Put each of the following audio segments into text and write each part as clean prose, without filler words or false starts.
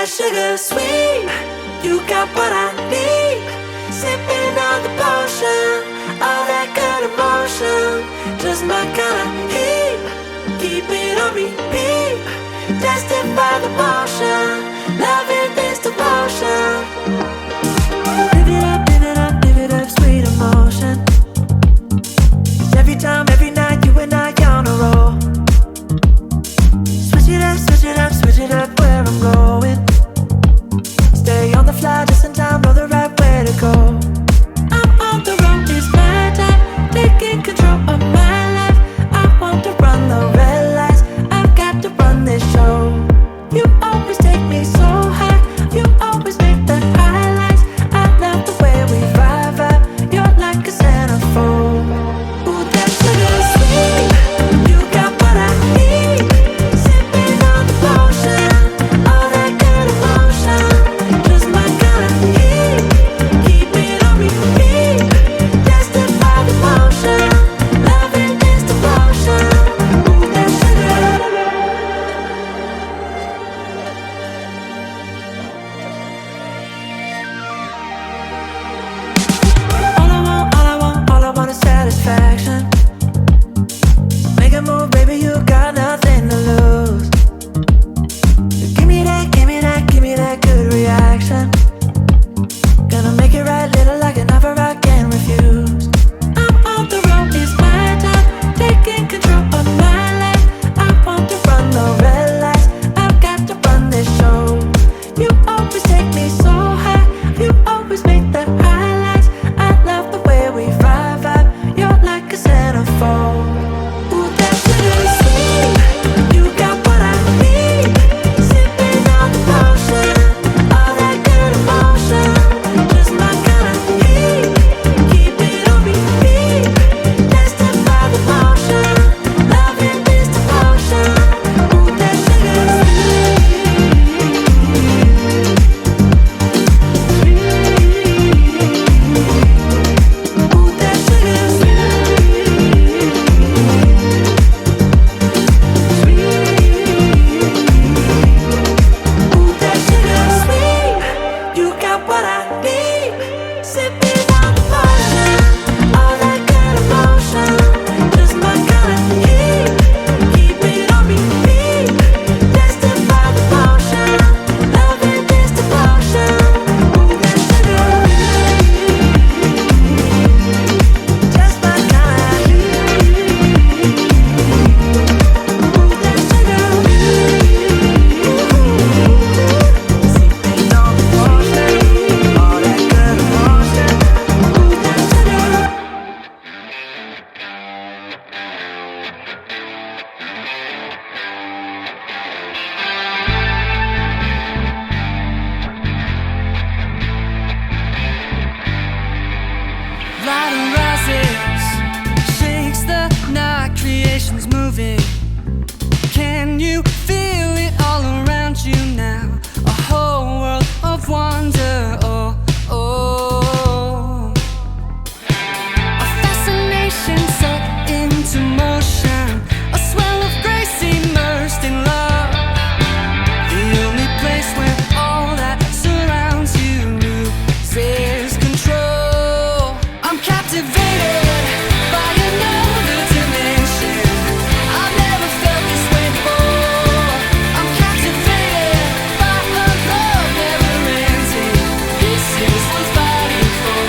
that sugar sweet. You got what I need. Sipping on the potion, all that good emotion, just my kind of heat. Keep it on repeat, tested by the motion, loving this devotion. Live it up, live it up, live it up, sweet emotion. Every time, every night, you and I on a roll. Switch it up, switch it up, switch it up where I'm going. Stay on the fly just in time, know the right way to go. I'm on the road, it's my time, taking control of my life. I want to run the red lights, I've got to run this show. You always take me so high, you always make the highlights. I love the way we vibe, you're like a centerfold. Ooh, that sugar sweet, you got what I need. Sipping on the potion, all that good emotion, just my kind of heat. Keep it on repeat, tested by the motion, loving this devotion. Ooh, that sugar. All I want is satisfaction. Make a move, baby, you got nothing to lose. Give me that, give me that, give me that good reaction. Gonna make it right, little like an offer I can't refuse. I'm on the road, it's my time, taking control of my life. I want to run the red lights, I've got to run this show. You always take me so high, you always make the highlights. I love the way we vibe, you're like a centerfold. Ooh, that sugar sweet, you got what I need. Sipping on the potion, all that good emotion, just my kind of heat. Keep it on repeat, tested by the motion, loving this devotion. Ooh, that sugar sweet. Ooh, that sugar sweet. Ooh, that sugar sweet, you got what I need. Sipping on the potion, all that good emotion, just my kind of heat. Keep it on repeat, tested by the motion, loving this devotion. Ooh, that sugar, just my kind of heat. Ooh, that sugar. Sipping on the potion, all that good emotion. Ooh, that sugar. Light rises, shakes the night, creation's moving. Can you feel it all around you now? A whole world of wonder, oh, oh. A fascination set into motion, a swell of grace immersed in love. The only place where all that surrounds you loses control. I'm captivated by another dimension. I've never felt this way before. I'm captivated by a love never ending. This is worth fighting for.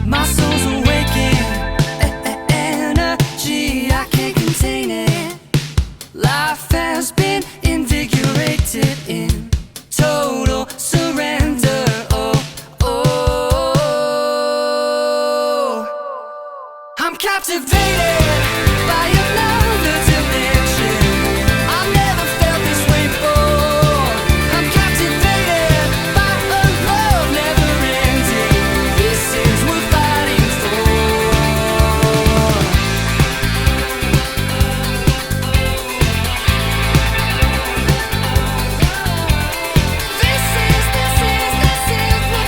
My soul's awakened, energy, I can't contain it. Life has been invigorated in total surrender, oh, oh. I'm captivated by another dimension. I've never felt this way before. I'm captivated by a love never ending. This is worth fighting for. This is worth fighting for.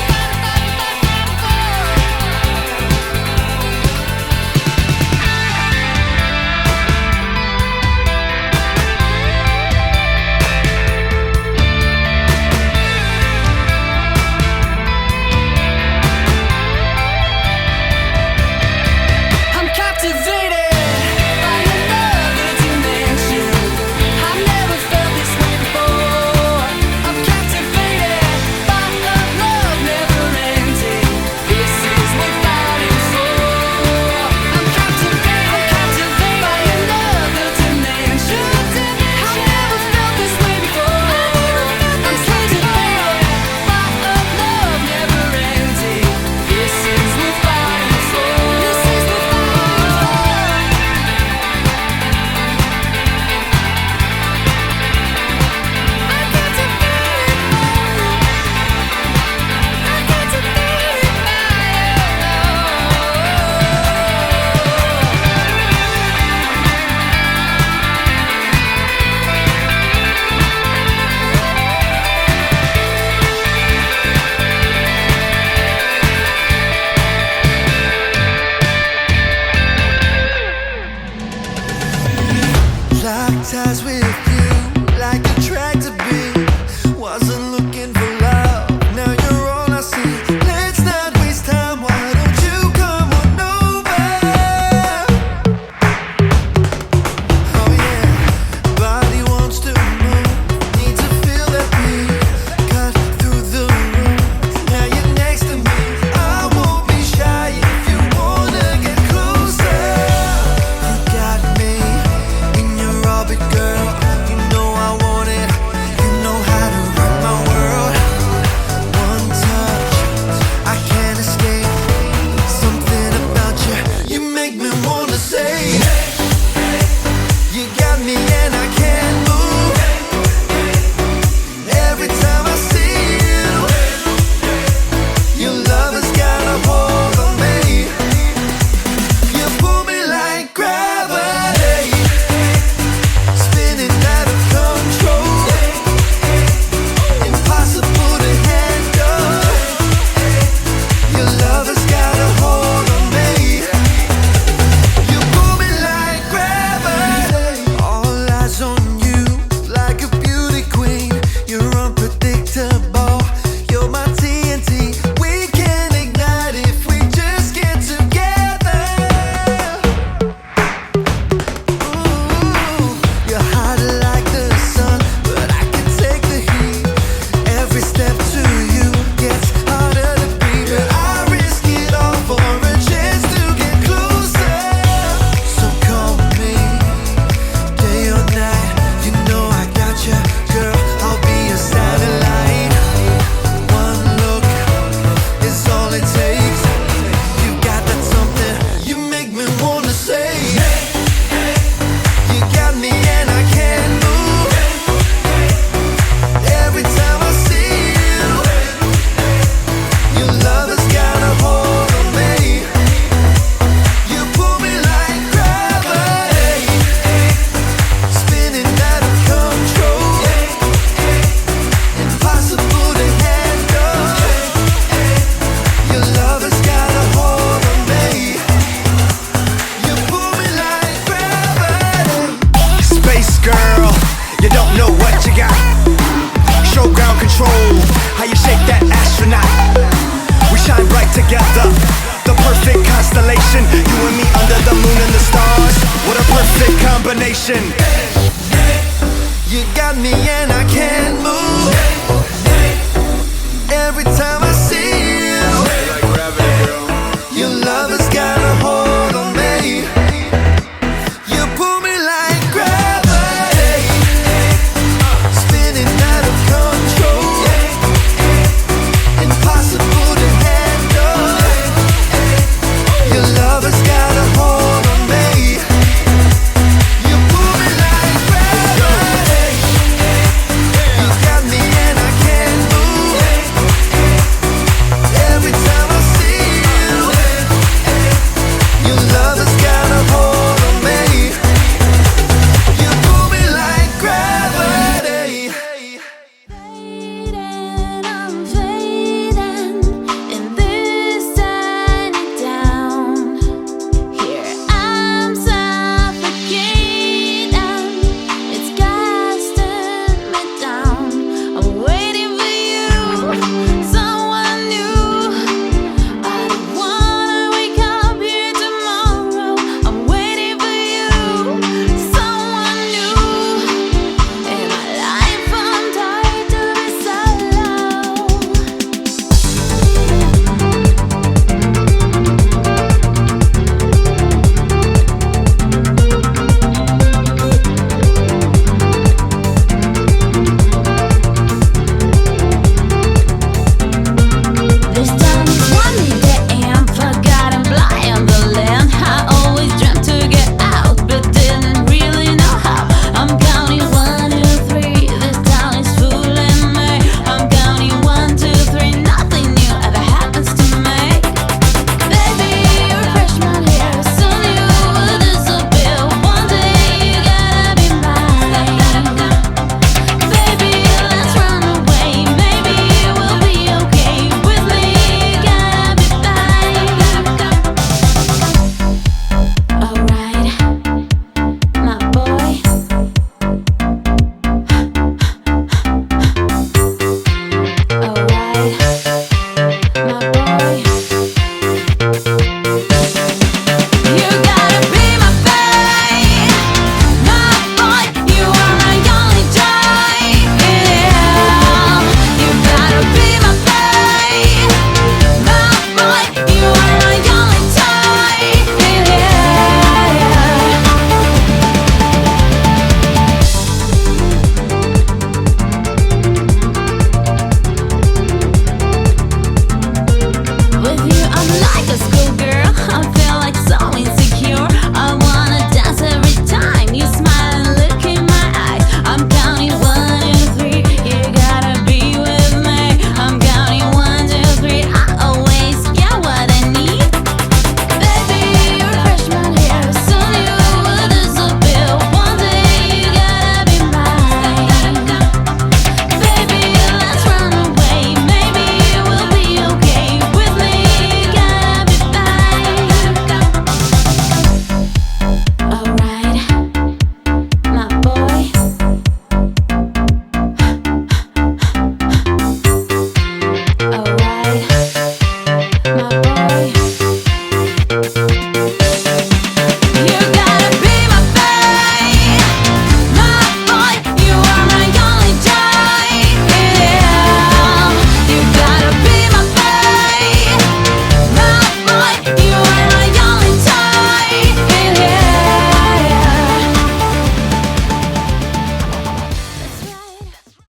hypnotized with you like a tractor beam. Wasn't looking for love, now you're all I see. Let's not waste time, why don't you come on over? Oh yeah, body wants to move, need to feel that beat. Cut through the room, now you're next to me. I won't be shy if you wanna get closer. You got me in your orbit, girl. You know I want it, you know how to rock my world. One touch, I can't escape. Something about you, you make me wanna say. You got me and I can't move. Every time I see you, your love has got a hold on me. You pull me like gravity, spinning out of control. Impossible to handle. Your love has got a hold on me. You pull me like gravity. All eyes on you, like a beauty queen. You're unpredictable. You're my TNT. We can ignite if we just get together. Ooh, you're hot like the sun, but I can take the heat. Every step to you gets harder to beat, but I risk it all for a chance to get closer. So call me day or night. You know I got you, girl. I'll be your satellite. One look is all it takes. You got that something, you make me wanna say. You got me and I can't move. Every time I see you, your love has got a hold on me. You pull me like gravity, spinning out of control. Impossible to handle. Your love has got a hold on me. You pull me like gravity. Space girl, you don't know what you got. Show ground control, how you shake that astronaut. We shine bright together, the perfect constellation. You and me under the moon and the stars, what a perfect combination. You got me and